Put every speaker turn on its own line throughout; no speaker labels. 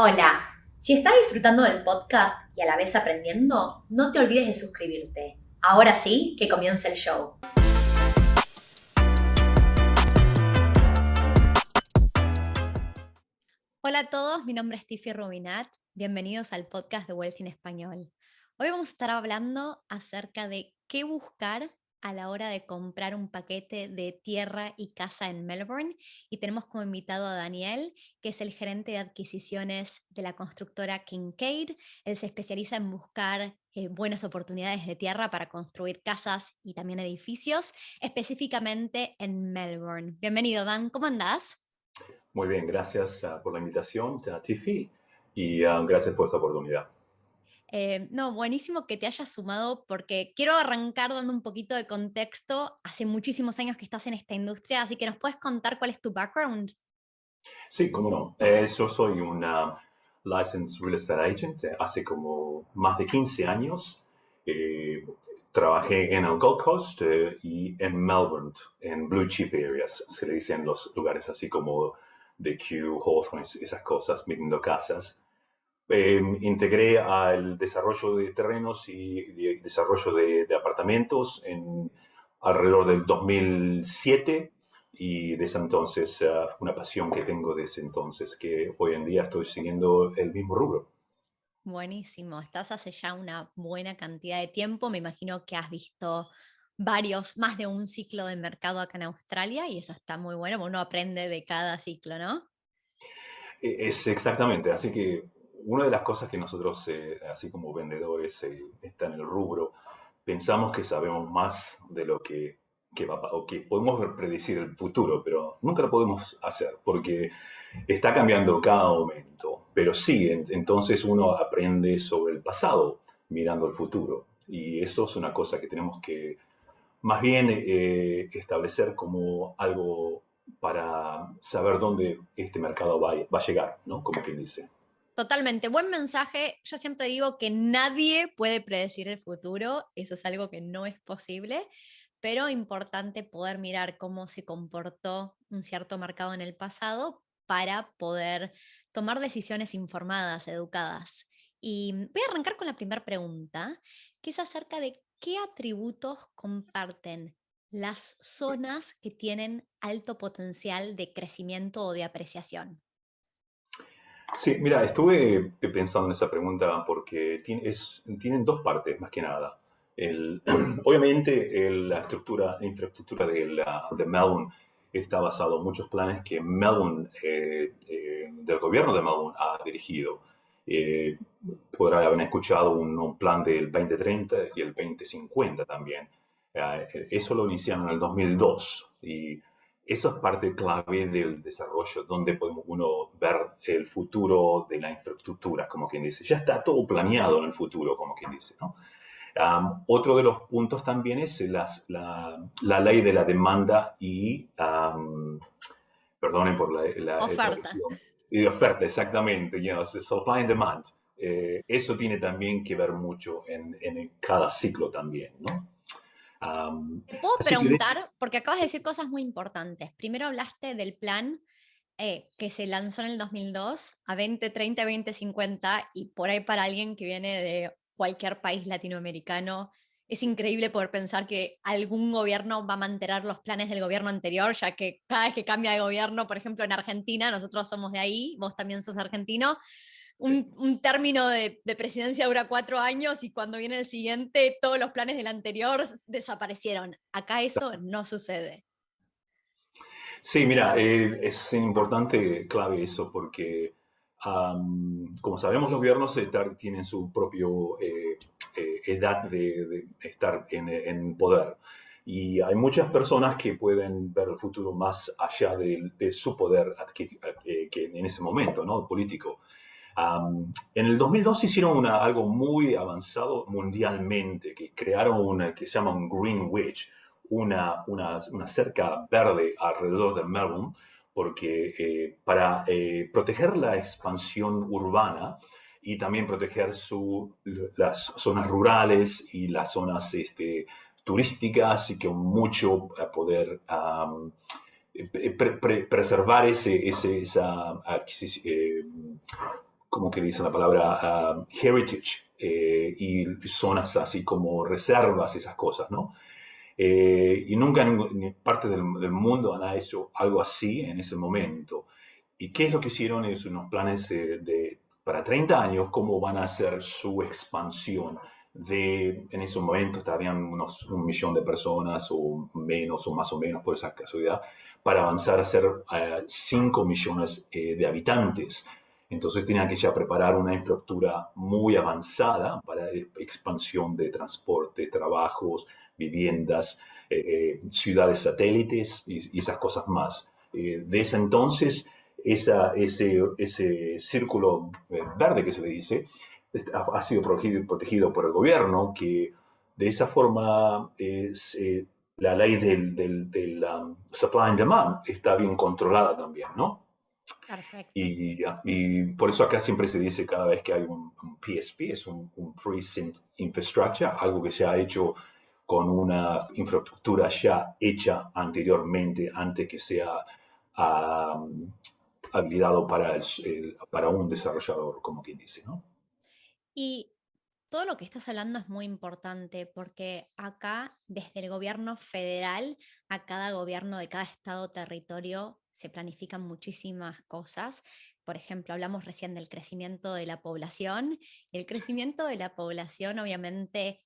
Hola, si estás disfrutando del podcast y a la vez aprendiendo, no te olvides de suscribirte. Ahora sí, que comience el show. Hola a todos, mi nombre es Tiffy Rubinat. Bienvenidos al podcast de Wealth en Español. Hoy vamos a estar hablando acerca de qué buscar a la hora de comprar un paquete de tierra y casa en Melbourne. Y tenemos como invitado a Daniel, que es el gerente de adquisiciones de la constructora Kincaid. Él se especializa en buscar buenas oportunidades de tierra para construir casas y también edificios, específicamente en Melbourne. Bienvenido, Dan. ¿Cómo andás?
Muy bien, gracias por la invitación, Tiffy, y gracias por esta oportunidad.
No, buenísimo que te hayas sumado porque quiero arrancar dando un poquito de contexto. Hace muchísimos años que estás en esta industria, así que nos puedes contar cuál es tu background.
Sí, cómo no. Yo soy un licensed real estate agent. Hace como más de 15 años. eh, Trabajé en el Gold Coast y en Melbourne, en blue chip areas, se le dicen los lugares así como de Kew, Hawthorne, esas cosas, vendiendo casas. Integré al desarrollo de terrenos y desarrollo de apartamentos en alrededor del 2007 y desde entonces fue una pasión que tengo desde entonces, que hoy en día estoy siguiendo el mismo rubro.
Buenísimo, estás hace ya una buena cantidad de tiempo. Me imagino que has visto varios, más de un ciclo de mercado acá en Australia y eso está muy bueno, uno aprende de cada ciclo, ¿no?
Es exactamente, así que una de las cosas que nosotros, así como vendedores, está en el rubro, pensamos que sabemos más de lo que o que podemos predecir el futuro, pero nunca lo podemos hacer porque está cambiando cada momento. Pero sí, entonces uno aprende sobre el pasado mirando el futuro. Y eso es una cosa que tenemos que más bien establecer como algo para saber dónde este mercado va a llegar, ¿no? Como quien dice.
Totalmente, buen mensaje. Yo siempre digo que nadie puede predecir el futuro, eso es algo que no es posible, pero importante poder mirar cómo se comportó un cierto mercado en el pasado para poder tomar decisiones informadas, educadas. Y voy a arrancar con la primera pregunta, que es acerca de qué atributos comparten las zonas que tienen alto potencial de crecimiento o de apreciación.
Sí, mira, estuve pensando en esa pregunta porque tienen dos partes, más que nada. Obviamente, la infraestructura de Melbourne está basado en muchos planes que Melbourne, del gobierno de Melbourne, ha dirigido. Eh, Podrá haber escuchado un plan del 2030 y el 2050 también. Eso lo iniciaron en el 2002 y eso es parte clave del desarrollo, donde podemos uno ver el futuro de la infraestructura, como quien dice. Ya está todo planeado en el futuro, como quien dice, ¿no? Otro de los puntos también es la ley de la demanda y, perdonen por la
Oferta.
traducción, y de oferta, exactamente, supply and demand. Eso tiene también que ver mucho en cada ciclo también, ¿no?
Te puedo
Así que,
preguntar, porque acabas de decir cosas muy importantes. Primero hablaste del plan que se lanzó en el 2002 a 2030, 2050, y por ahí para alguien que viene de cualquier país latinoamericano, es increíble poder pensar que algún gobierno va a mantener los planes del gobierno anterior, ya que cada vez que cambia de gobierno, por ejemplo en Argentina, nosotros somos de ahí, vos también sos argentino,
sí.
un término de presidencia dura 4 años y cuando viene el siguiente, todos los planes del anterior desaparecieron. Acá eso no sucede.
Sí, mira, es importante, clave eso, porque como sabemos, los gobiernos tienen su propio edad de estar en poder. Y hay muchas personas que pueden ver el futuro más allá de su poder que en ese momento, ¿no? Político. En el 2002 hicieron algo muy avanzado mundialmente, que crearon una que se llama un Green Wedge, una cerca verde alrededor de Melbourne, porque para proteger la expansión urbana y también proteger las zonas rurales y las zonas turísticas y que mucho poder preservar esa adquisición, como que dice la palabra, heritage, y zonas así como reservas, esas cosas, ¿no? Y nunca en ninguna parte del mundo han hecho algo así en ese momento. ¿Y qué es lo que hicieron? Es unos planes para 30 años, cómo van a hacer su expansión. En esos momentos estarían unos 1 millón de personas o menos o más o menos por esa casualidad, para avanzar a ser 5 millones de habitantes. Entonces tenían que ya preparar una infraestructura muy avanzada para expansión de transporte, trabajos, viviendas, ciudades satélites y esas cosas más. De ese entonces, ese círculo verde que se le dice ha sido protegido por el gobierno, que de esa forma la ley del supply and demand está bien controlada también, ¿no?
Perfecto.
Y por eso acá siempre se dice cada vez que hay un PSP, es un Precinct Infrastructure, algo que se ha hecho con una infraestructura ya hecha anteriormente, antes que sea um, habilitado para un desarrollador, como quien dice, ¿no?
Y todo lo que estás hablando es muy importante porque acá, desde el gobierno federal a cada gobierno de cada estado o territorio, se planifican muchísimas cosas. Por ejemplo, hablamos recién del crecimiento de la población. El crecimiento de la población, obviamente,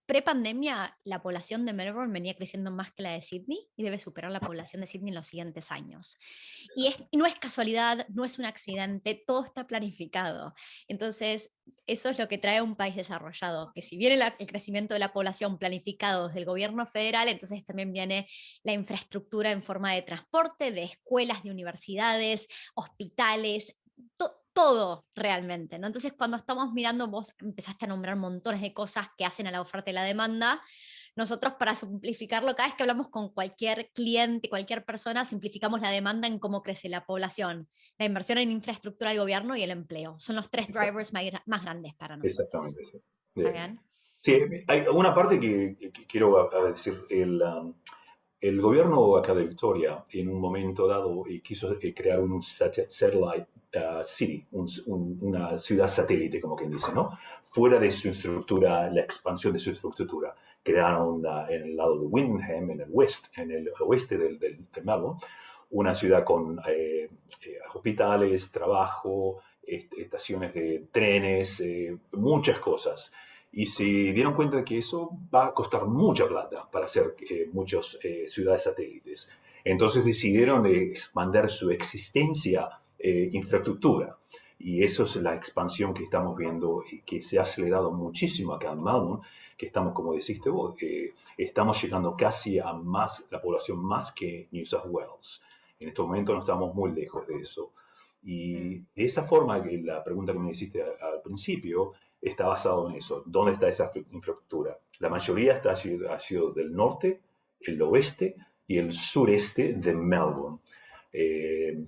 pre-pandemia, la población de Melbourne venía creciendo más que la de Sydney y debe superar la población de Sydney en los siguientes años. Y no es casualidad, no es un accidente, todo está planificado. Entonces, eso es lo que trae un país desarrollado, que si viene el crecimiento de la población planificado desde el gobierno federal, entonces también viene la infraestructura en forma de transporte, de escuelas, de universidades, hospitales, todo realmente, ¿no? Entonces, cuando estamos mirando, vos empezaste a nombrar montones de cosas que hacen a la oferta y la demanda. Nosotros, para simplificarlo, cada vez que hablamos con cualquier cliente, cualquier persona, simplificamos la demanda en cómo crece la población, la inversión en infraestructura del gobierno y el empleo. Son los tres drivers más grandes para nosotros.
Exactamente, sí.
¿Está bien?
Sí, hay una parte que quiero decir. El gobierno acá de Victoria, en un momento dado, quiso crear un satellite city, una ciudad satélite, como quien dice, ¿no? Fuera de su estructura, la expansión de su estructura. Crearon en el lado de Windham, en el oeste de Melbourne, una ciudad con hospitales, trabajo, estaciones de trenes, muchas cosas. Y se dieron cuenta de que eso va a costar mucha plata para hacer muchas ciudades satélites. Entonces decidieron expandir su existencia infraestructura. Y eso es la expansión que estamos viendo y que se ha acelerado muchísimo acá en Melbourne, que estamos, como deciste vos, estamos llegando casi a más, la población más que New South Wales. En este momento no estamos muy lejos de eso. Y
Mm.
de esa forma, que la pregunta que me hiciste al principio, está basado en eso. ¿Dónde está esa infraestructura? La mayoría ha sido del norte, el oeste y el sureste de Melbourne. Eh,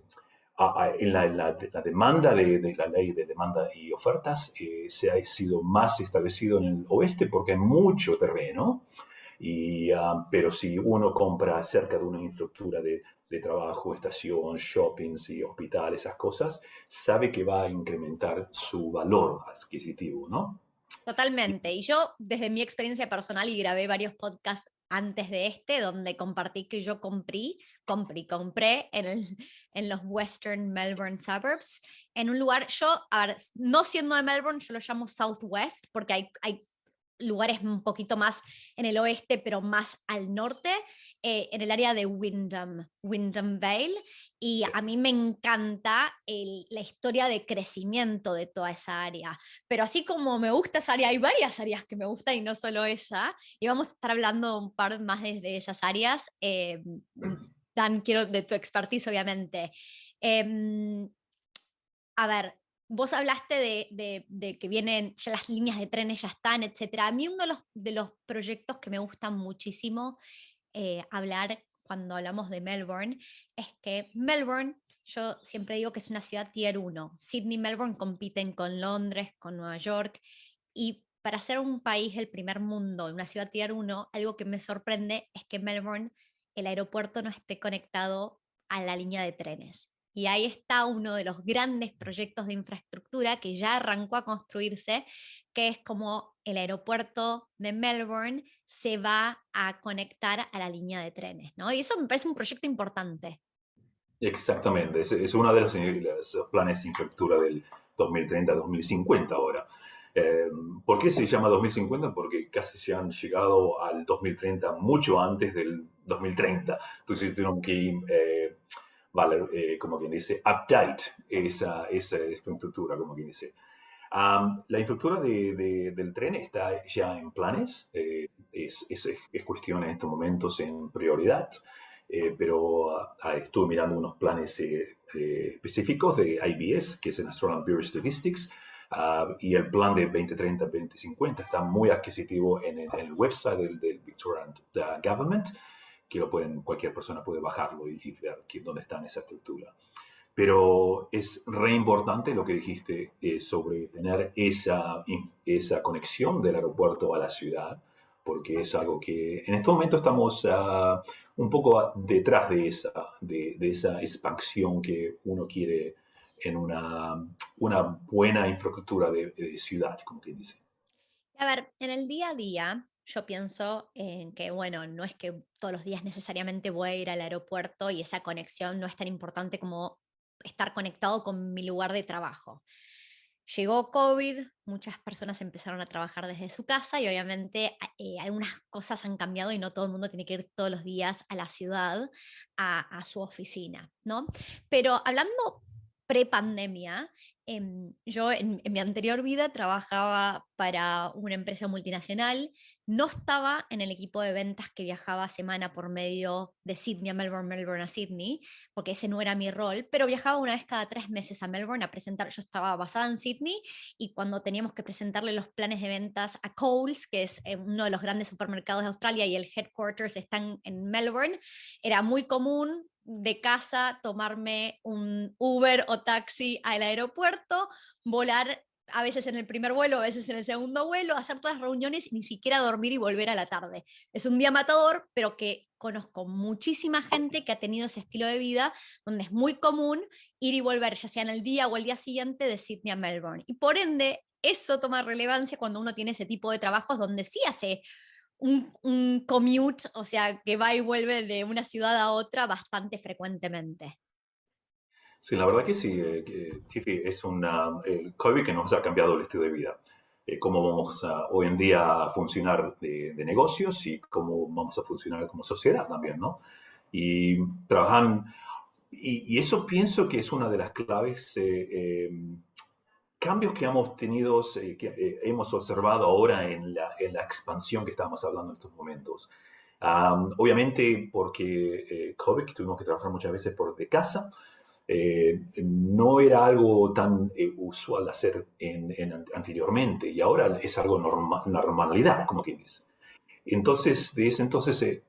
la demanda de la ley de demanda y ofertas se ha sido más establecido en el oeste porque hay mucho terreno, pero si uno compra cerca de una infraestructura de trabajo, estación, shoppings y hospital, esas cosas, sabe que va a incrementar su valor adquisitivo, ¿no?
Totalmente. Y yo, desde mi experiencia personal, y grabé varios podcasts antes de este, donde compartí que yo compré en los Western Melbourne Suburbs, en un lugar, yo, a ver, no siendo de Melbourne, yo lo llamo Southwest, porque hay lugares un poquito más en el oeste, pero más al norte, en el área de Wyndham Vale. Y a mí me encanta la historia de crecimiento de toda esa área. Pero así como me gusta esa área, hay varias áreas que me gustan y no solo esa. Y vamos a estar hablando un par más de esas áreas. Dan, quiero de tu expertise, obviamente. Eh, a ver, vos hablaste de que vienen, ya las líneas de trenes ya están, etcétera. A mí uno de los proyectos que me gustan muchísimo hablar cuando hablamos de Melbourne es que Melbourne, yo siempre digo que es una ciudad tier 1. Sydney y Melbourne compiten con Londres, con Nueva York, y para ser un país del primer mundo, una ciudad tier 1, algo que me sorprende es que Melbourne, el aeropuerto no esté conectado a la línea de trenes. Y ahí está uno de los grandes proyectos de infraestructura que ya arrancó a construirse, que es como el aeropuerto de Melbourne se va a conectar a la línea de trenes, ¿no? Y eso me parece un proyecto importante.
Exactamente, es uno de los planes de infraestructura del 2030-2050 ahora. Eh, ¿Por qué se llama 2050? Porque casi se han llegado al 2030 mucho antes del 2030. Entonces tuvieron que, vale, como quien dice, update esa infraestructura, como quien dice. La infraestructura del tren está ya en planes, es cuestión en estos momentos en prioridad, pero estuve mirando unos planes específicos de IBS, que es el National Bureau of Statistics, y el plan de 2030-2050 está muy adquisitivo en el website del Victorian Government, que cualquier persona puede bajarlo y ver dónde está en esa estructura. Pero es re importante lo que dijiste sobre tener esa conexión del aeropuerto a la ciudad, porque es algo que en este momento estamos un poco detrás de esa expansión que uno quiere en una buena infraestructura de ciudad, como quien dice.
A ver, en el día a día yo pienso en que, bueno, no es que todos los días necesariamente voy a ir al aeropuerto y esa conexión no es tan importante como estar conectado con mi lugar de trabajo. Llegó COVID, muchas personas empezaron a trabajar desde su casa y obviamente algunas cosas han cambiado y no todo el mundo tiene que ir todos los días a la ciudad, a su oficina, ¿no? Pero hablando pre-pandemia, yo en mi anterior vida trabajaba para una empresa multinacional, no estaba en el equipo de ventas que viajaba semana por medio de Sydney a Melbourne, Melbourne a Sydney, porque ese no era mi rol, pero viajaba una vez cada 3 meses a Melbourne a presentar. Yo estaba basada en Sydney y cuando teníamos que presentarle los planes de ventas a Coles, que es uno de los grandes supermercados de Australia y el headquarters están en Melbourne, era muy común de casa tomarme un Uber o taxi al aeropuerto, volar a veces en el primer vuelo, a veces en el segundo vuelo, hacer todas las reuniones y ni siquiera dormir y volver a la tarde. Es un día matador, pero que conozco muchísima gente que ha tenido ese estilo de vida, donde es muy común ir y volver, ya sea en el día o el día siguiente, de Sydney a Melbourne. Y por ende, eso toma relevancia cuando uno tiene ese tipo de trabajos donde sí hace un commute, o sea, que va y vuelve de una ciudad a otra bastante frecuentemente.
Sí, la verdad que sí, Tiffy, el COVID que nos ha cambiado el estilo de vida. Cómo vamos hoy en día a funcionar de negocios y cómo vamos a funcionar como sociedad también, ¿no? Y trabajan, y eso pienso que es una de las claves, cambios que hemos tenido, hemos observado ahora en la expansión que estamos hablando en estos momentos. Obviamente porque COVID tuvimos que trabajar muchas veces de casa, no era algo tan usual hacer anteriormente y ahora es algo normalidad, como quien dice. Entonces, de ese entonces,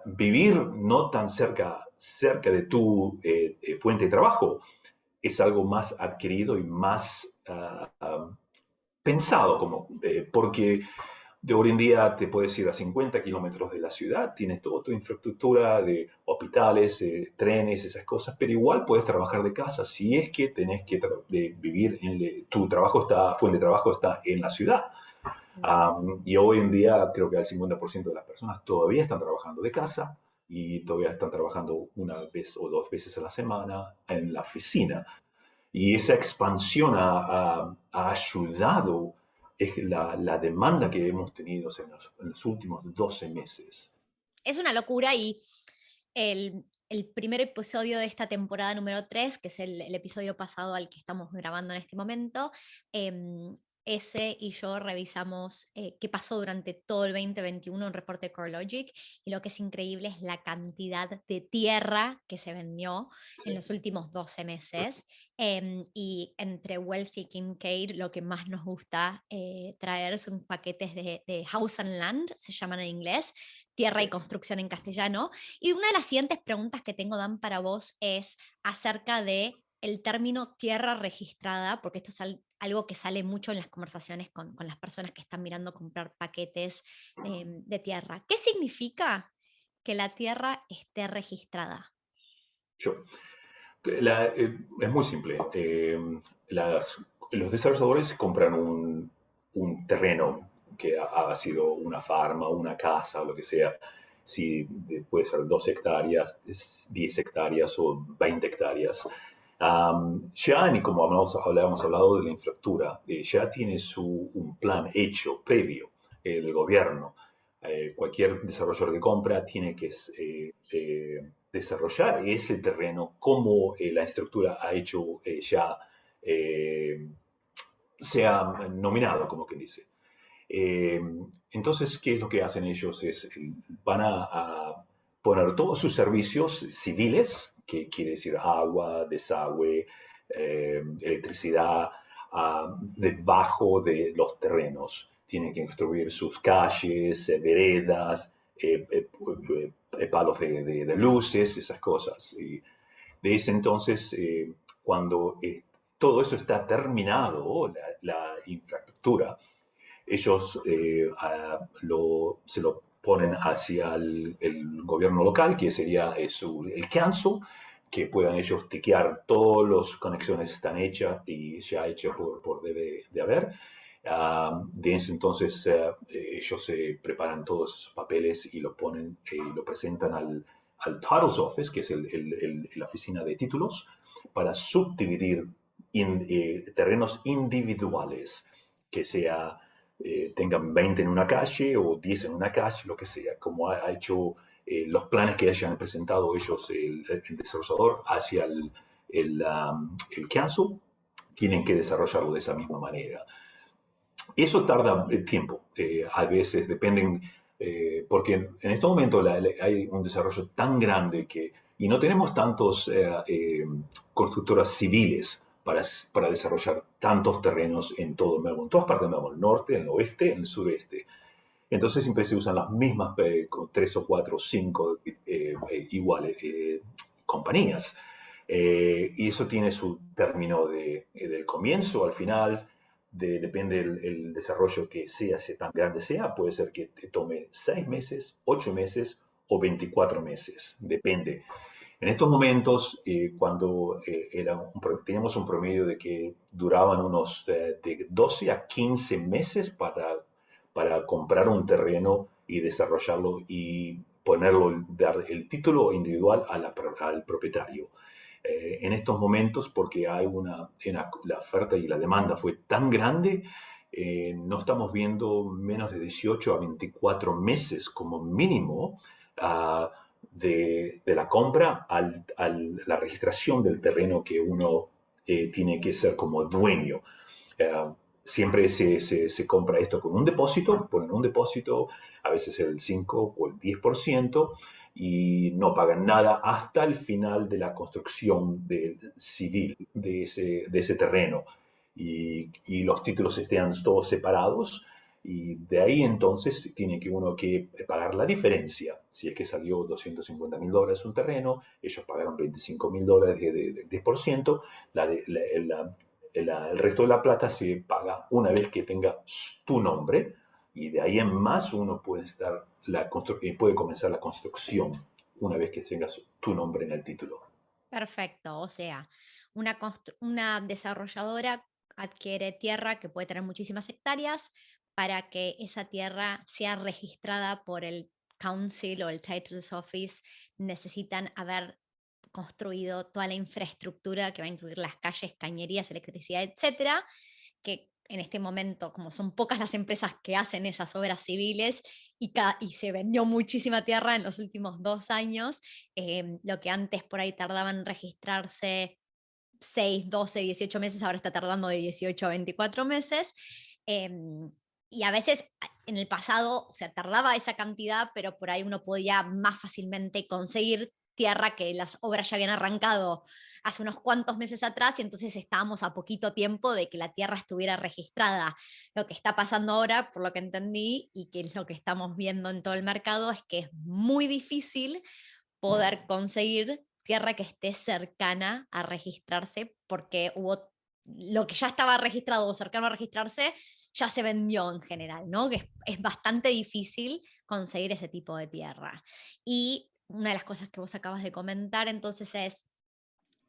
vivir no tan cerca de tu fuente de trabajo es algo más adquirido y más pensado, porque de hoy en día te puedes ir a 50 kilómetros de la ciudad, tienes toda tu infraestructura de hospitales, trenes, esas cosas, pero igual puedes trabajar de casa si es que tenés que vivir tu fuente de trabajo está en la ciudad. Y hoy en día creo que el 50% de las personas todavía están trabajando de casa y todavía están trabajando una vez o dos veces a la semana en la oficina. Y esa expansión ha ayudado la demanda que hemos tenido en los últimos 12 meses.
Es una locura y el primer episodio de esta temporada número 3, que es el episodio pasado al que estamos grabando en este momento, ese y yo revisamos qué pasó durante todo el 2021 en reporte de CoreLogic y lo que es increíble es la cantidad de tierra que se vendió en
Sí.
los últimos 12 meses. Y entre Wealthy y Kincaid lo que más nos gusta traer son paquetes de House and Land, se llaman en inglés, tierra y construcción en castellano. Y una de las siguientes preguntas que tengo, Dan, para vos es acerca de el término tierra registrada, porque esto es algo que sale mucho en las conversaciones con las personas que están mirando comprar paquetes de tierra. ¿Qué significa que la tierra esté registrada?
Yo. Es muy simple. Los desarrolladores compran un terreno que ha sido una farma, una casa, lo que sea. Si puede ser 2 hectáreas, 10 hectáreas o 20 hectáreas. Ya, y como habíamos hablado de la infraestructura, ya tiene un plan hecho, previo, el gobierno. Cualquier desarrollador que compra tiene que desarrollar ese terreno como la estructura ha hecho ya, eh, se ha nominado, como quien dice. Eh, entonces, ¿qué es lo que hacen ellos? Van a poner todos sus servicios civiles, que quiere decir agua, desagüe, electricidad, debajo de los terrenos. Tienen que construir sus calles, veredas, palos de luces, esas cosas. Y de ese entonces, cuando todo eso está terminado, la infraestructura, ellos se lo ponen hacia el gobierno local, que sería el council, que puedan ellos tiquear todas las conexiones están hechas y ya hechas por debe de haber. De ese entonces ellos preparan todos esos papeles y lo ponen, lo presentan al Titles Office, que es la oficina de títulos, para subdividir terrenos individuales, que sea tengan 20 en una calle o 10 en una calle, lo que sea, como ha hecho los planes que hayan presentado ellos, el desarrollador, hacia el council, tienen que desarrollarlo de esa misma manera. Eso tarda tiempo, a veces dependen, porque en este momento hay un desarrollo tan grande y no tenemos tantos constructoras civiles para desarrollar tantos terrenos en todo Melbourne, en todas partes de Melbourne, el norte, el oeste, el sureste. Entonces siempre se usan las mismas, con 3 o 4 o 5 iguales compañías. Y eso tiene su término del comienzo al final. Depende del desarrollo que sea, si tan grande sea, puede ser que te tome 6 meses, 8 meses o 24 meses, depende. En estos momentos, cuando teníamos un promedio de que duraban unos de 12 a 15 meses para comprar un terreno y desarrollarlo y ponerlo, dar el título individual al propietario. En estos momentos, porque la oferta y la demanda fue tan grande, no estamos viendo menos de 18 a 24 meses como mínimo de la compra a la registración del terreno que uno tiene que ser como dueño. Eh, Siempre se compra esto con un depósito, ponen un depósito, a veces el 5 o el 10%, y no pagan nada hasta el final de la construcción civil de ese terreno. Y los títulos estén todos separados, y de ahí entonces tiene que uno que pagar la diferencia. Si es que salió $250,000 un terreno, ellos pagaron $25,000 de 10%, el resto de la plata se paga una vez que tenga tu nombre, y de ahí en más uno puede comenzar la construcción una vez que tengas tu nombre en el título.
Perfecto, o sea, una desarrolladora adquiere tierra que puede tener muchísimas hectáreas para que esa tierra sea registrada por el council o el titles office. Necesitan haber construido toda la infraestructura que va a incluir las calles, cañerías, electricidad, etcétera, que en este momento, como son pocas las empresas que hacen esas obras civiles y se vendió muchísima tierra en los últimos 2 años, lo que antes por ahí tardaban en registrarse 6, 12, 18 meses, ahora está tardando de 18 a 24 meses. Y a veces en el pasado, o sea, tardaba esa cantidad, pero por ahí uno podía más fácilmente conseguir tierra que las obras ya habían arrancado hace unos cuantos meses atrás y entonces estábamos a poquito tiempo de que la tierra estuviera registrada. Lo que está pasando ahora, por lo que entendí y que es lo que estamos viendo en todo el mercado, es que es muy difícil poder conseguir tierra que esté cercana a registrarse porque hubo lo que ya estaba registrado o cercano a registrarse ya se vendió en general, ¿no? Que es bastante difícil conseguir ese tipo de tierra. Y una de las cosas que vos acabas de comentar entonces es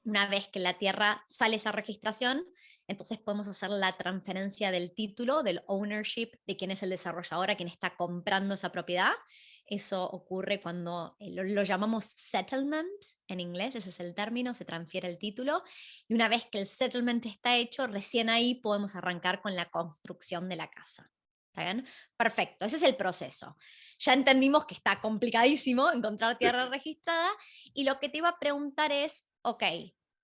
Una vez que la tierra sale esa registración, entonces podemos hacer la transferencia del título, del ownership, de quién es el desarrollador, a quién está comprando esa propiedad. Eso ocurre cuando lo llamamos settlement en inglés, ese es el término, se transfiere el título. Y una vez que el settlement está hecho, recién ahí podemos arrancar con la construcción de la casa. ¿Está bien? Perfecto, ese es el proceso. Ya entendimos que está complicadísimo encontrar
Sí.
tierra registrada y lo que te iba a preguntar es, ok,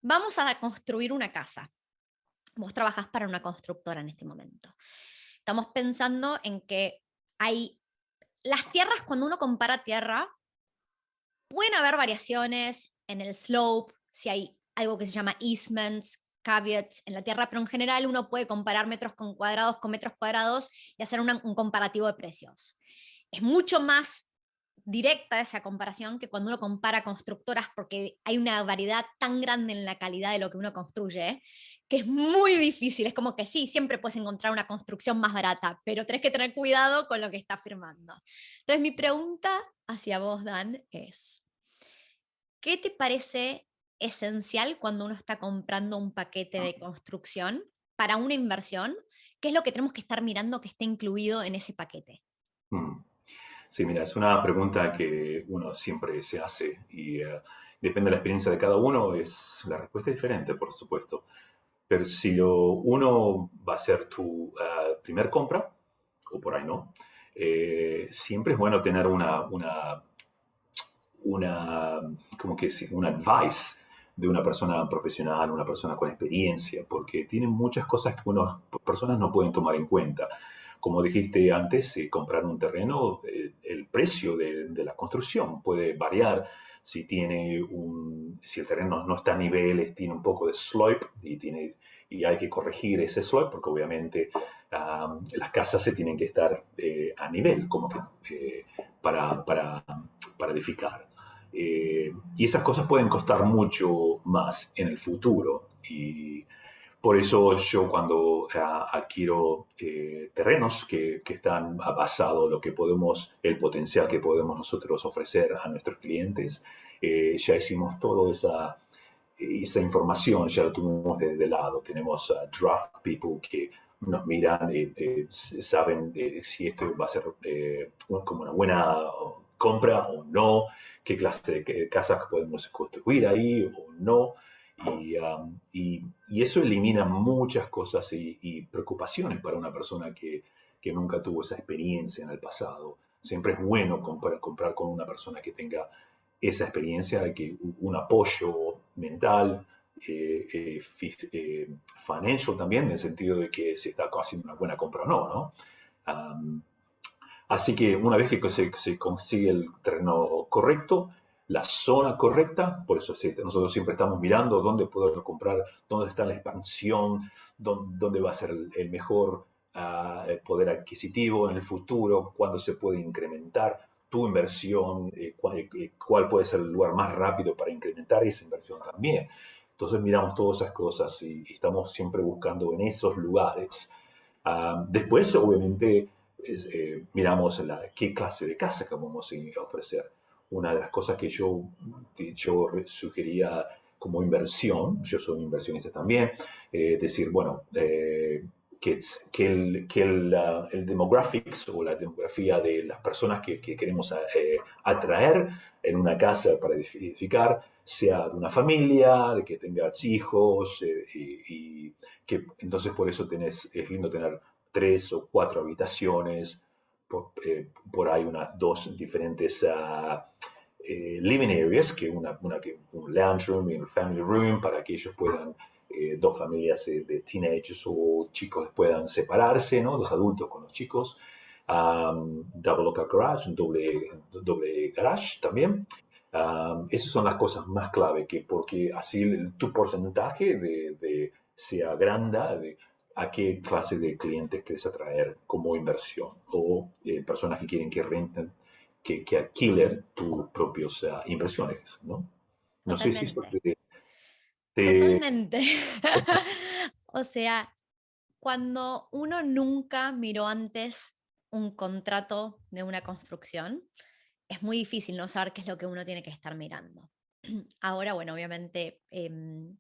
vamos a construir una casa. Vos trabajás para una constructora en este momento. Estamos pensando en que hay las tierras, cuando uno compara tierra, pueden haber variaciones en el slope, si hay algo que se llama easements, caveats en la tierra, pero en general uno puede comparar metros con metros cuadrados y hacer un comparativo de precios. Es mucho más directa esa comparación que cuando uno compara constructoras, porque hay una variedad tan grande en la calidad de lo que uno construye, que es muy difícil. Es como que sí, siempre puedes encontrar una construcción más barata, pero tenés que tener cuidado con lo que estás firmando. Entonces mi pregunta hacia vos, Dan, es, ¿qué te parece esencial cuando uno está comprando un paquete de construcción para una inversión? ¿Qué es lo que tenemos que estar mirando que esté incluido en ese paquete?
Mm. Sí, mira, es una pregunta que uno siempre se hace y depende de la experiencia de cada uno, la respuesta es diferente, por supuesto. Pero si uno va a hacer tu primer compra, o por ahí no, siempre es bueno tener una, como que sí, un advice de una persona profesional, una persona con experiencia, porque tienen muchas cosas que unas personas no pueden tomar en cuenta. Como dijiste antes, comprar un terreno, el precio de la construcción puede variar si el terreno no está a niveles, tiene un poco de slope y hay que corregir ese slope, porque obviamente las casas se tienen que estar a nivel, como que para edificar. Y esas cosas pueden costar mucho más en el futuro. Y por eso yo cuando adquiero terrenos que están basados en lo que podemos, el potencial que podemos nosotros ofrecer a nuestros clientes, ya hicimos toda esa información, ya lo tuvimos de lado. Tenemos draft people que nos miran, saben si esto va a ser como una buena compra o no, qué clase de casas podemos construir ahí o no. Y eso elimina muchas cosas y preocupaciones para una persona que nunca tuvo esa experiencia en el pasado. Siempre es bueno comprar con una persona que tenga esa experiencia, que un apoyo mental, financial también, en el sentido de que se está haciendo una buena compra o no, ¿no? Um, Así que una vez que se consigue el terreno correcto, la zona correcta, por eso nosotros siempre estamos mirando dónde poder comprar, dónde está la expansión, dónde va a ser el mejor poder adquisitivo en el futuro, cuándo se puede incrementar tu inversión, cuál puede ser el lugar más rápido para incrementar esa inversión también. Entonces miramos todas esas cosas y estamos siempre buscando en esos lugares. Después, obviamente, miramos qué clase de casa que vamos a ofrecer. Una de las cosas que yo sugería como inversión, yo soy un inversionista también, decir, bueno, el demographics o la demografía de las personas que queremos atraer en una casa para edificar sea de una familia, de que tengas hijos, y que entonces por eso es lindo tener 3 o 4 habitaciones, por ahí unas 2 diferentes living areas, que un lounge room y un family room, para que ellos puedan, 2 familias de teenagers o chicos puedan separarse, ¿no? Los adultos con los chicos. Double locker garage, un doble garage también. Esas son las cosas más clave, porque así tu porcentaje sea grande, a qué clase de clientes quieres atraer como inversión o personas que quieren que renten, que alquilen tus propias inversiones, ¿no? No sé si eso
Totalmente.
te-
Totalmente. O sea, cuando uno nunca miró antes un contrato de una construcción, es muy difícil no saber qué es lo que uno tiene que estar mirando. Ahora, bueno, obviamente,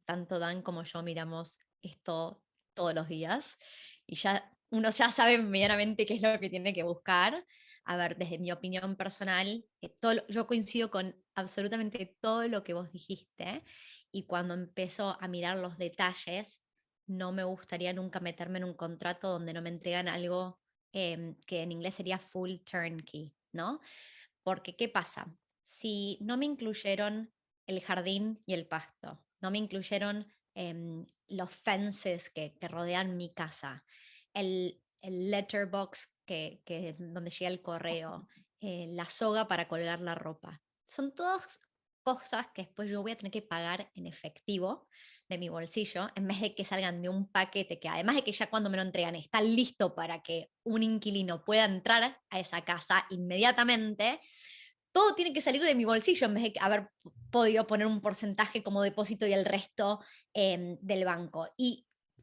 tanto Dan como yo miramos esto todos los días y ya uno ya sabe medianamente qué es lo que tiene que buscar. A ver, desde mi opinión personal, yo coincido con absolutamente todo lo que vos dijiste y cuando empiezo a mirar los detalles, no me gustaría nunca meterme en un contrato donde no me entregan algo que en inglés sería full turnkey, ¿no? Porque, ¿qué pasa? Si no me incluyeron el jardín y el pasto, no me incluyeron los fences que rodean mi casa, el letterbox donde llega el correo, la soga para colgar la ropa. Son todas cosas que después yo voy a tener que pagar en efectivo de mi bolsillo, en vez de que salgan de un paquete que además de que ya cuando me lo entregan está listo para que un inquilino pueda entrar a esa casa inmediatamente, todo tiene que salir de mi bolsillo en vez de haber podido poner un porcentaje como depósito y el resto del banco.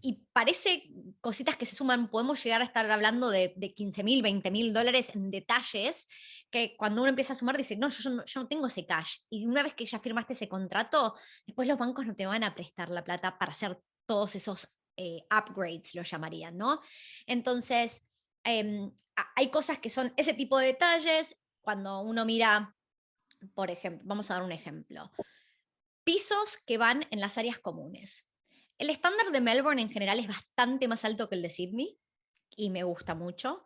Y parece cositas que se suman, podemos llegar a estar hablando de 15.000, 20.000 dólares en detalles, que cuando uno empieza a sumar dice, no, yo no tengo ese cash. Y una vez que ya firmaste ese contrato, después los bancos no te van a prestar la plata para hacer todos esos upgrades, lo llamarían, ¿no? Entonces, hay cosas que son ese tipo de detalles, cuando uno mira, por ejemplo, vamos a dar un ejemplo, pisos que van en las áreas comunes. El estándar de Melbourne en general es bastante más alto que el de Sydney y me gusta mucho.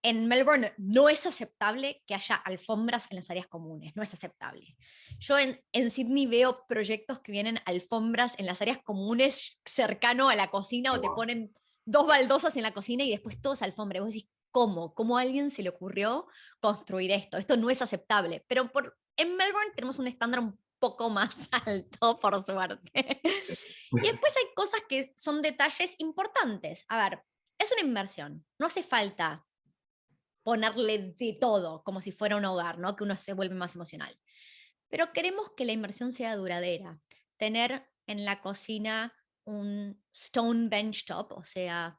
En Melbourne no es aceptable que haya alfombras en las áreas comunes, no es aceptable. Yo en Sydney veo proyectos que vienen alfombras en las áreas comunes cercano a la cocina o te
Wow.
ponen dos baldosas en la cocina y después todo es alfombra. Y vos decís, ¿cómo? ¿Cómo a alguien se le ocurrió construir esto? Esto no es aceptable. Pero en Melbourne tenemos un estándar un poco más alto, por suerte. Y después hay cosas que son detalles importantes. A ver, es una inversión. No hace falta ponerle de todo, como si fuera un hogar, ¿no? Que uno se vuelve más emocional. Pero queremos que la inversión sea duradera. Tener en la cocina un stone bench top, o sea,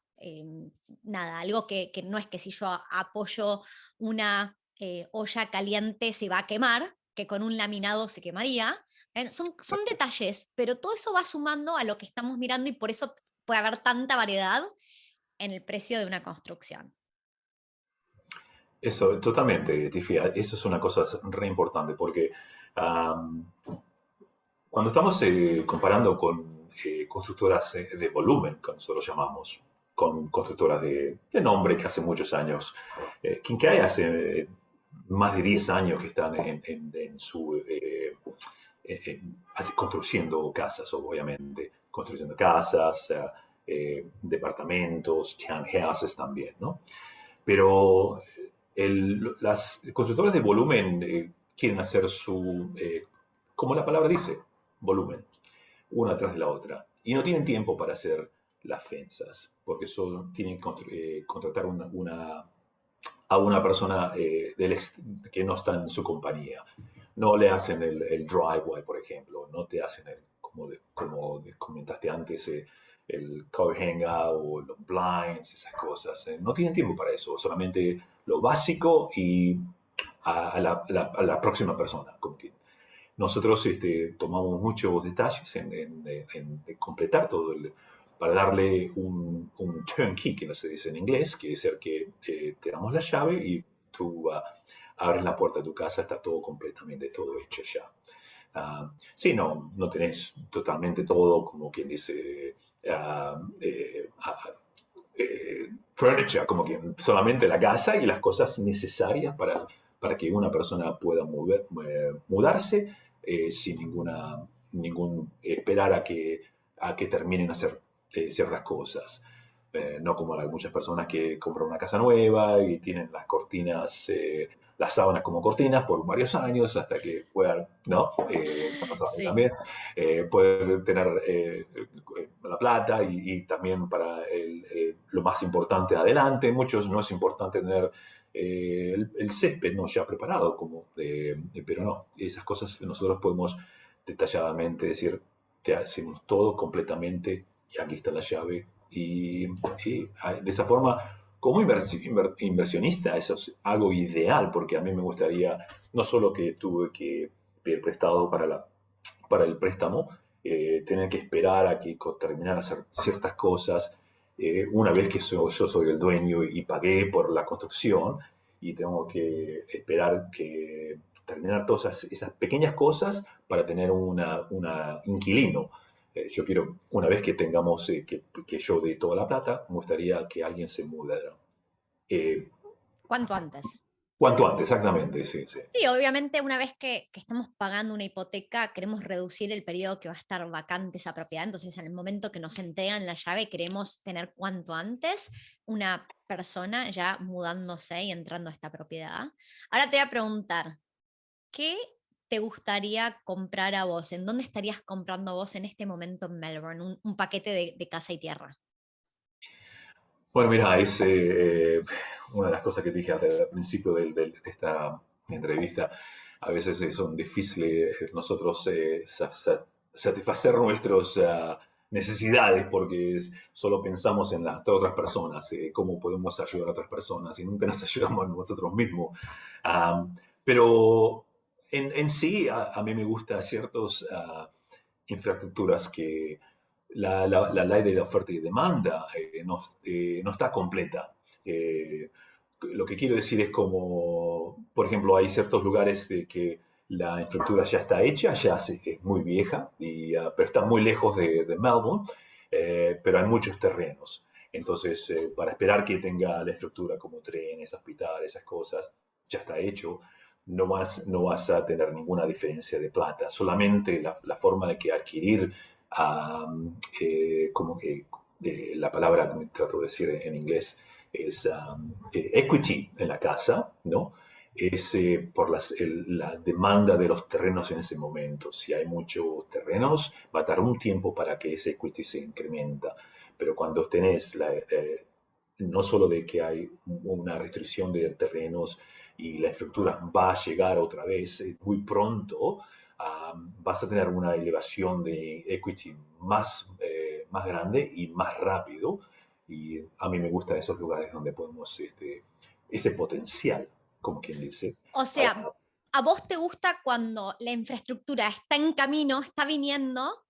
nada, algo que no es que si yo apoyo una olla caliente se va a quemar, que con un laminado se quemaría. Son detalles, pero todo eso va sumando a lo que estamos mirando y por eso puede haber tanta variedad en el precio de una construcción.
Eso, totalmente, Tiffy. Eso es una cosa re importante porque am, cuando estamos comparando con constructoras de volumen, que nosotros llamamos, con constructoras de nombre que hace muchos años, Kinkay hace más de 10 años que están en su construyendo casas, obviamente, construyendo casas, departamentos, townhouses también, ¿no? Pero las constructoras de volumen quieren hacer como la palabra dice, volumen, una atrás de la otra. Y no tienen tiempo para hacer las fensas, porque tienen que contratar a una persona que no está en su compañía. No le hacen el driveway, por ejemplo, no te hacen como comentaste antes, el cover hangout o los blinds, esas cosas. No tienen tiempo para eso, solamente lo básico y a la próxima persona. Como que nosotros tomamos muchos detalles en completar todo, para darle un turnkey, que no se dice en inglés, que es el que te damos la llave y tú abres la puerta de tu casa, está todo completamente, todo hecho ya. Sí, no tenés totalmente todo, como quien dice, furniture, como que solamente la casa y las cosas necesarias para que una persona pueda mudarse sin ningún esperar a que terminen a hacer ciertas cosas. No como muchas personas que compran una casa nueva y tienen las cortinas, las sábanas como cortinas por varios años hasta que puedan, ¿no? Me ha pasado a mí
Sí.
también, poder tener la plata y también para lo más importante adelante. Muchos no es importante tener el césped no ya preparado, pero no, esas cosas nosotros podemos detalladamente decir, te hacemos todo completamente y aquí está la llave. De esa forma, como inversionista, eso es algo ideal, porque a mí me gustaría, no solo que tuve que pedir prestado para el préstamo, tener que esperar a que terminar de hacer ciertas cosas. Una vez que yo soy el dueño y pagué por la construcción y tengo que esperar que terminar todas esas pequeñas cosas para tener una inquilino. Yo quiero, una vez que tengamos, que yo dé toda la plata, me gustaría que alguien se mudara. Eh,
Cuanto antes.
Cuanto antes, exactamente, sí, sí.
Sí, obviamente una vez que estamos pagando una hipoteca, queremos reducir el periodo que va a estar vacante esa propiedad. Entonces, en el momento que nos entregan la llave, queremos tener cuanto antes una persona ya mudándose y entrando a esta propiedad. Ahora te voy a preguntar, ¿qué te gustaría comprar a vos? ¿En dónde estarías comprando vos en este momento en Melbourne? Un paquete de casa y tierra.
Bueno, mira, es una de las cosas que dije al principio de esta entrevista. A veces son difíciles nosotros satisfacer nuestras necesidades porque solo pensamos en las otras personas, cómo podemos ayudar a otras personas y nunca nos ayudamos a nosotros mismos. Pero en sí, a mí me gustan ciertas infraestructuras que la ley de la oferta y demanda no está completa. Eh, lo que quiero decir es como, por ejemplo, hay ciertos lugares de que la infraestructura ya está hecha, es muy vieja, pero está muy lejos de Melbourne, pero hay muchos terrenos. Entonces, para esperar que tenga la infraestructura como trenes, hospitales, esas cosas, ya está hecho, no vas a tener ninguna diferencia de plata. Solamente la forma de que adquirir como que la palabra que trato de decir en inglés es equity en la casa, ¿no? Es por la demanda de los terrenos en ese momento. Si hay muchos terrenos, va a dar un tiempo para que ese equity se incrementa. Pero cuando tenés no solo de que hay una restricción de terrenos y la infraestructura va a llegar otra vez muy pronto, vas a tener una elevación de equity más grande y más rápido. Y a mí me gustan esos lugares donde podemos, ese potencial, como quien dice.
O
Para,
sea, ¿a vos te gusta cuando la infraestructura está en camino, está viniendo?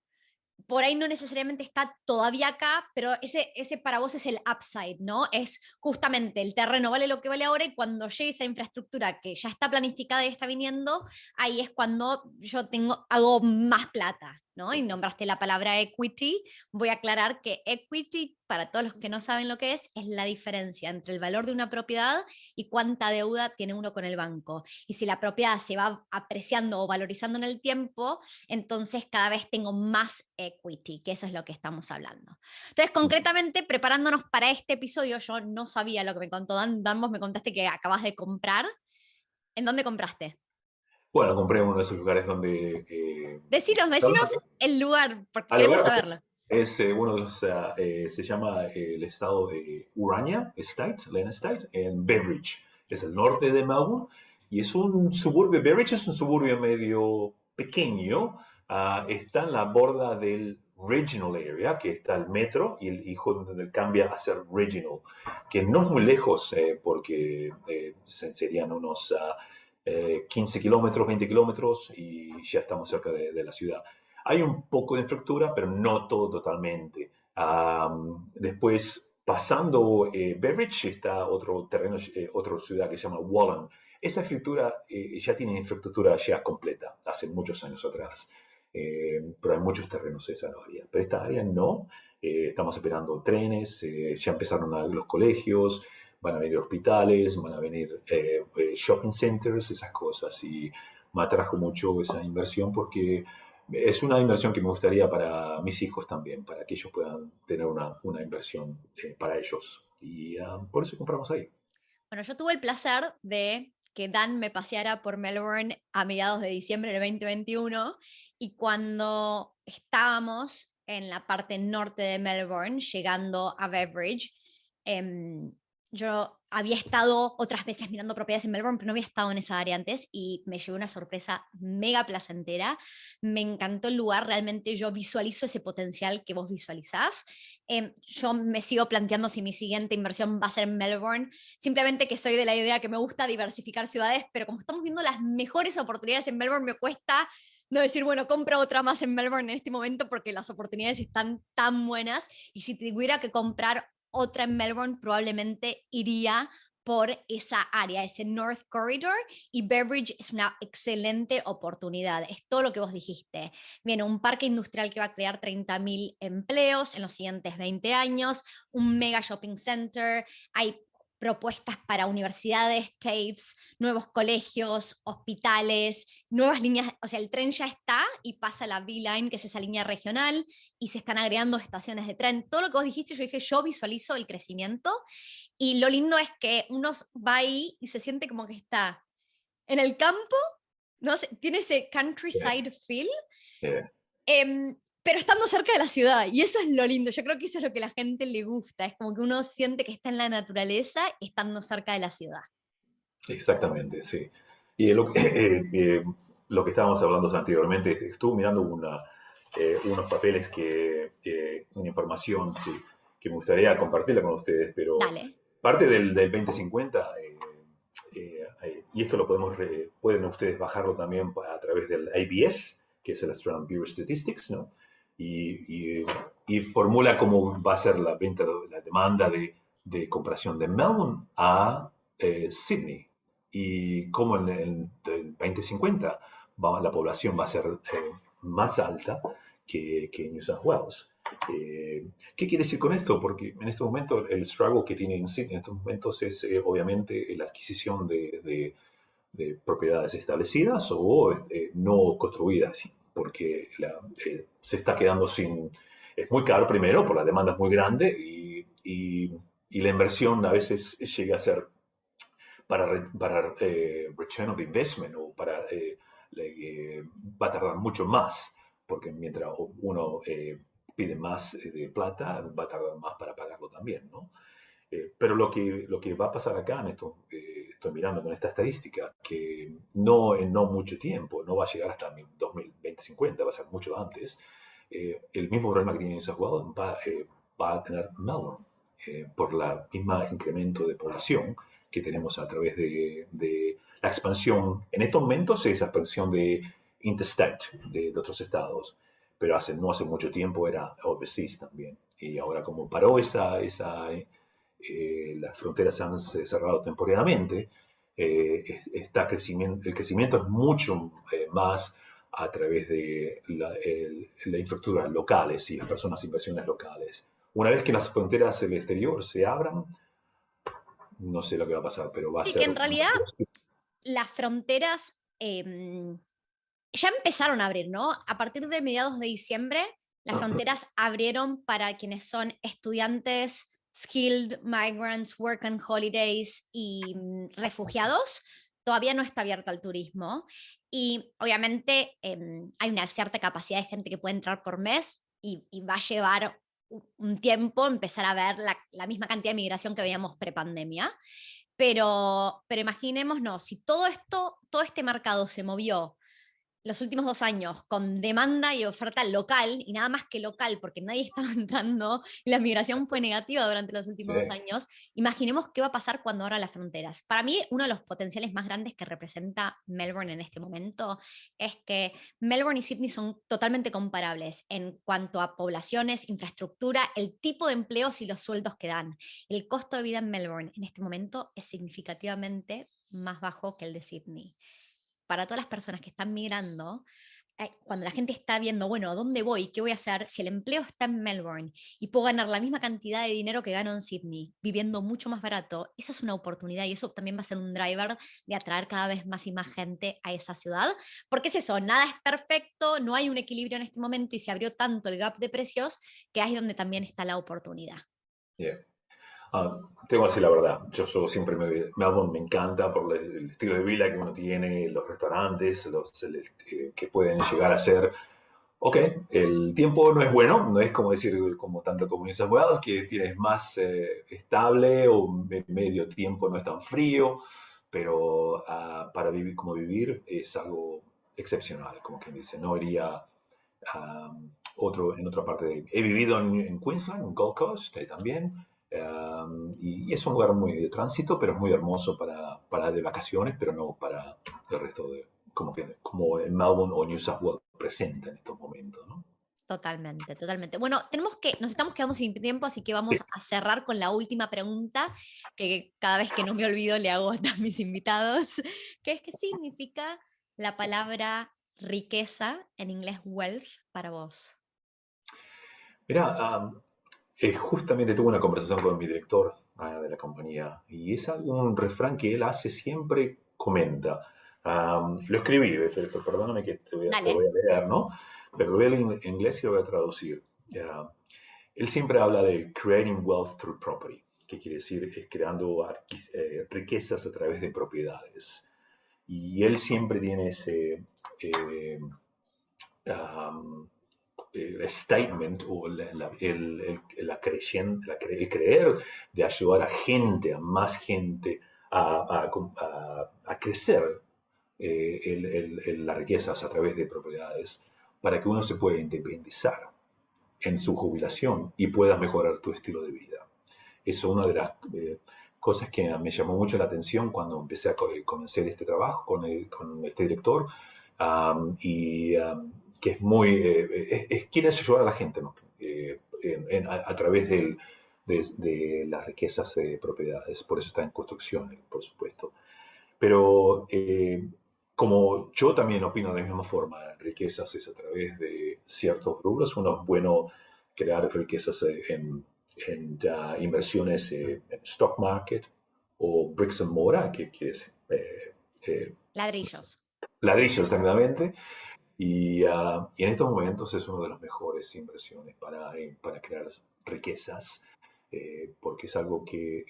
Por ahí no necesariamente está todavía acá, pero ese para vos es el upside, ¿no? Es justamente el terreno vale lo que vale ahora y cuando llegue esa infraestructura que ya está planificada y está viniendo, ahí es cuando hago más plata, ¿no? Y nombraste la palabra equity. Voy a aclarar que equity, para todos los que no saben lo que es la diferencia entre el valor de una propiedad y cuánta deuda tiene uno con el banco. Y si la propiedad se va apreciando o valorizando en el tiempo, entonces cada vez tengo más equity, que eso es lo que estamos hablando. Entonces, concretamente, preparándonos para este episodio, yo no sabía lo que me contó Dan. Dan, vos me contaste que acabas de comprar. ¿En dónde compraste?
bueno, compré uno de esos lugares donde...
Decinos el lugar, porque
al
queremos
lugar
saberlo.
es uno de los, se llama el estado de Urania State, Lane State, en Beveridge. Es el norte de Melbourne y es un suburbio, Beveridge es un suburbio medio pequeño, está en la borda del Regional Area, que está el metro y el hijo donde cambia a ser Regional, que no es muy lejos porque serían unos 15 kilómetros, 20 kilómetros y ya estamos cerca de la ciudad. Hay un poco de infraestructura, pero no todo totalmente. Después, pasando Beveridge, está otro terreno, otra ciudad que se llama Wallan. Esa infraestructura ya tiene infraestructura ya completa, hace muchos años atrás. Pero hay muchos terrenos en esa área. Pero esta área no. Estamos esperando trenes, ya empezaron los colegios, van a venir hospitales, van a venir shopping centers, esas cosas. Y me atrajo mucho esa inversión porque es una inversión que me gustaría para mis hijos también, para que ellos puedan tener una inversión para ellos. Y por eso compramos ahí.
Bueno, yo tuve el placer de que Dan me paseara por Melbourne a mediados de diciembre del 2021 y cuando estábamos en la parte norte de Melbourne, llegando a Beveridge, yo había estado otras veces mirando propiedades en Melbourne, pero no había estado en esa área antes y me llevé una sorpresa mega placentera. Me encantó el lugar, realmente yo visualizo ese potencial que vos visualizás. Yo me sigo planteando si mi siguiente inversión va a ser en Melbourne, simplemente que soy de la idea que me gusta diversificar ciudades, pero como estamos viendo las mejores oportunidades en Melbourne, me cuesta No decir, bueno, compra otra más en Melbourne en este momento porque las oportunidades están tan buenas y si tuviera que comprar otra en Melbourne probablemente iría por esa área, ese North Corridor, y Beveridge es una excelente oportunidad. Es todo lo que vos dijiste. Viene un parque industrial que va a crear 30.000 empleos en los siguientes 20 años, un mega shopping center, hay propuestas para universidades, TAFEs, nuevos colegios, hospitales, nuevas líneas, o sea, el tren ya está y pasa la B-Line, que es esa línea regional, y se están agregando estaciones de tren. Todo lo que vos dijiste, yo dije, yo visualizo el crecimiento, y lo lindo es que uno va ahí y se siente como que está en el campo, no sé, tiene ese
Sí.
countryside feel,
Eh,
pero estando cerca de la ciudad, y eso es lo lindo, yo creo que eso es lo que a la gente le gusta, es como que uno siente que está en la naturaleza estando cerca de la ciudad.
Exactamente, sí. Y lo que estábamos hablando anteriormente, estuve mirando unos papeles una información, sí, que me gustaría compartirla con ustedes, pero
Dale.
parte del 2050, y esto pueden ustedes bajarlo también a través del ABS, que es el Australian Bureau of Statistics, ¿no? Y formula cómo va a ser la demanda de comparación de Melbourne a Sydney y cómo en el 2050 la población va a ser más alta que New South Wales. ¿Qué quiere decir con esto? Porque en estos momentos el struggle que tiene en Sydney en estos momentos es obviamente la adquisición de propiedades establecidas o no construidas, porque se está quedando sin... Es muy caro primero, por la demanda es muy grande y la inversión a veces llega a ser para return of investment o va a tardar mucho más, porque mientras uno pide más de plata, va a tardar más para pagarlo también, ¿no? Pero lo que va a pasar acá, en esto, estoy mirando con esta estadística, que no en no mucho tiempo, no va a llegar hasta 2050, va a ser mucho antes, el mismo problema que tiene New South Wales va a tener Melbourne, por la misma incremento de población que tenemos a través de la expansión. En estos momentos es la expansión de interstate, de otros estados, pero no hace mucho tiempo era overseas también. Y ahora como paró las fronteras se han cerrado temporalmente, el crecimiento es mucho más a través de la infraestructura locales y las personas inversiones locales. Una vez que las fronteras del exterior se abran, no sé lo que va a pasar, pero va a
Sí, que
ser...
en realidad las fronteras ya empezaron a abrir, ¿no? A partir de mediados de diciembre, las fronteras abrieron para quienes son estudiantes, skilled migrants, work and holidays y refugiados. Todavía no está abierto al turismo. Y obviamente hay una cierta capacidad de gente que puede entrar por mes y va a llevar un tiempo empezar a ver la misma cantidad de migración que veíamos prepandemia. Pero imaginémonos, si todo esto, todo este mercado se movió los últimos 2 años con demanda y oferta local, y nada más que local, porque nadie estaba entrando, y la migración fue negativa durante los
Sí,
últimos 2 años, imaginemos qué va a pasar cuando abran las fronteras. Para mí, uno de los potenciales más grandes que representa Melbourne en este momento es que Melbourne y Sydney son totalmente comparables en cuanto a poblaciones, infraestructura, el tipo de empleos y los sueldos que dan. El costo de vida en Melbourne en este momento es significativamente más bajo que el de Sydney. Para todas las personas que están migrando, cuando la gente está viendo, bueno, ¿a dónde voy? ¿Qué voy a hacer? Si el empleo está en Melbourne y puedo ganar la misma cantidad de dinero que gano en Sydney, viviendo mucho más barato, eso es una oportunidad y eso también va a ser un driver de atraer cada vez más y más gente a esa ciudad. Porque es eso, nada es perfecto, no hay un equilibrio en este momento y se abrió tanto el gap de precios que ahí es donde también está la oportunidad.
yeah. Tengo que decir la verdad, yo siempre Melbourne me encanta por el estilo de vida que uno tiene, los restaurantes, que pueden llegar a ser. Ok, el tiempo no es bueno, no es como decir como tanto como New South Wales, que tienes más estable o medio tiempo no es tan frío, pero para vivir como vivir es algo excepcional, como quien dice. No iría en otra parte He vivido en Queensland, en Gold Coast también, y es un lugar muy de tránsito, pero es muy hermoso para de vacaciones, pero no para el resto como en Melbourne o New South Wales presenta en estos momentos, ¿no?
Totalmente, totalmente. Bueno, nos estamos quedando sin tiempo, así que vamos a cerrar con la última pregunta, que cada vez que no me olvido le hago a todos mis invitados, que es: ¿qué significa la palabra riqueza, en inglés wealth, para vos?
Mira, justamente tuve una conversación con mi director de la compañía y es un refrán que él hace siempre, comenta. Lo escribí, perdóname que te
Dale.
voy a leer, ¿no? Pero lo voy a leer en inglés y lo voy a traducir. Ah, Él siempre habla de creating wealth through property, que quiere decir creando riquezas a través de propiedades. Y él siempre tiene ese um, statement o el creer de ayudar a gente, a más gente, a crecer las riquezas a través de propiedades para que uno se pueda independizar en su jubilación y puedas mejorar tu estilo de vida. Eso es una de las cosas que me llamó mucho la atención cuando empecé a comenzar este trabajo con este director y que es muy, quiere ayudar a la gente, ¿no? A través de las riquezas de propiedades. Por eso está en construcción, por supuesto. Pero como yo también opino de la misma forma, riquezas es a través de ciertos rubros. Uno es bueno crear riquezas inversiones en stock market o bricks and mortar, que quiere decir
Ladrillos.
ladrillos exactamente. Y en estos momentos es una de las mejores inversiones para crear riquezas, porque es algo que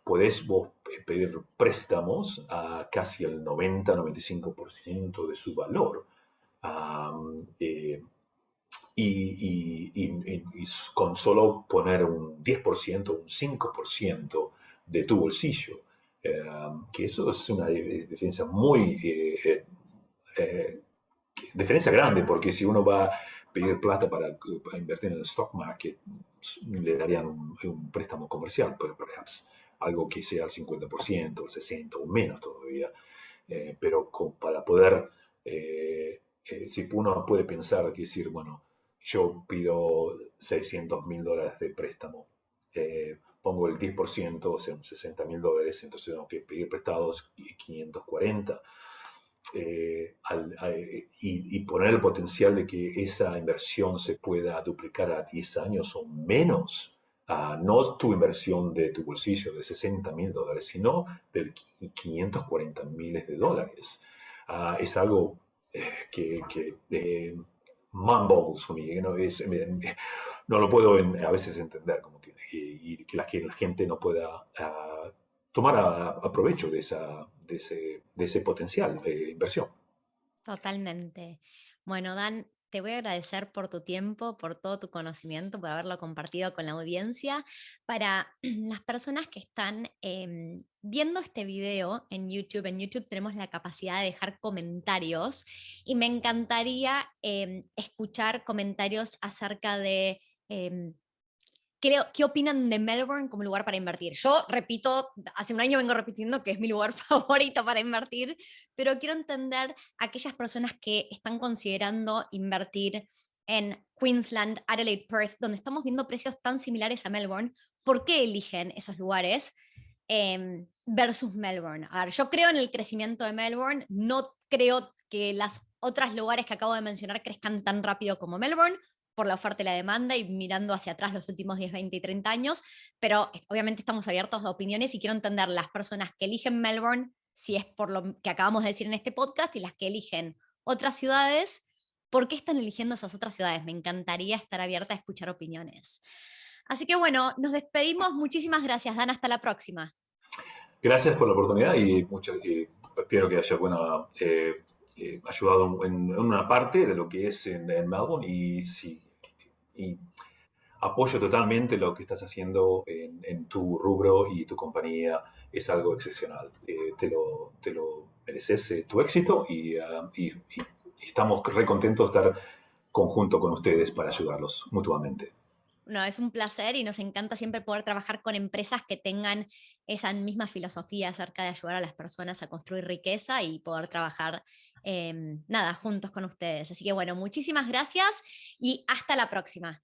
podés vos pedir préstamos a casi el 90-95% de su valor. Um, eh, y con solo poner un 10%, un 5% de tu bolsillo, que eso es una diferencia muy eh, diferencia grande, porque si uno va a pedir plata para invertir en el stock market, le darían un préstamo comercial, pues, perhaps, algo que sea el 50%, el 60% o menos todavía. Pero para poder, si uno puede pensar que decir, bueno, yo pido $600,000 de préstamo, pongo el 10%, o sea, $60,000, entonces tengo que pedir prestados 540 y poner el potencial de que esa inversión se pueda duplicar a 10 años o menos. No tu inversión de tu bolsillo de $60,000, sino de 540 miles de dólares. Es algo que mind boggles for me, ¿no? No lo puedo a veces entender, como y que la gente no pueda tomar provecho de ese potencial de inversión.
Totalmente. Bueno, Dan, te voy a agradecer por tu tiempo, por todo tu conocimiento, por haberlo compartido con la audiencia. Para las personas que están viendo este video en YouTube tenemos la capacidad de dejar comentarios y me encantaría escuchar comentarios acerca de ¿qué opinan de Melbourne como lugar para invertir? Yo repito, hace un año vengo repitiendo que es mi lugar favorito para invertir, pero quiero entender a aquellas personas que están considerando invertir en Queensland, Adelaide, Perth, donde estamos viendo precios tan similares a Melbourne. ¿Por qué eligen esos lugares versus Melbourne? A ver, yo creo en el crecimiento de Melbourne, no creo que las otras lugares que acabo de mencionar crezcan tan rápido como Melbourne, por la oferta y la demanda y mirando hacia atrás los últimos 10, 20 y 30 años, pero obviamente estamos abiertos a opiniones y quiero entender las personas que eligen Melbourne, si es por lo que acabamos de decir en este podcast, y las que eligen otras ciudades, ¿por qué están eligiendo esas otras ciudades? Me encantaría estar abierta a escuchar opiniones. Así que bueno, nos despedimos. Muchísimas gracias, Dan. Hasta la próxima.
Gracias por la oportunidad y espero que haya ayudado en una parte de lo que es en Melbourne y apoyo totalmente lo que estás haciendo en tu rubro y tu compañía. Es algo excepcional. Te lo mereces, tu éxito y estamos re contentos de estar conjunto con ustedes para ayudarlos mutuamente.
No, es un placer y nos encanta siempre poder trabajar con empresas que tengan esa misma filosofía acerca de ayudar a las personas a construir riqueza y poder trabajar, nada, juntos con ustedes. Así que bueno, muchísimas gracias y hasta la próxima.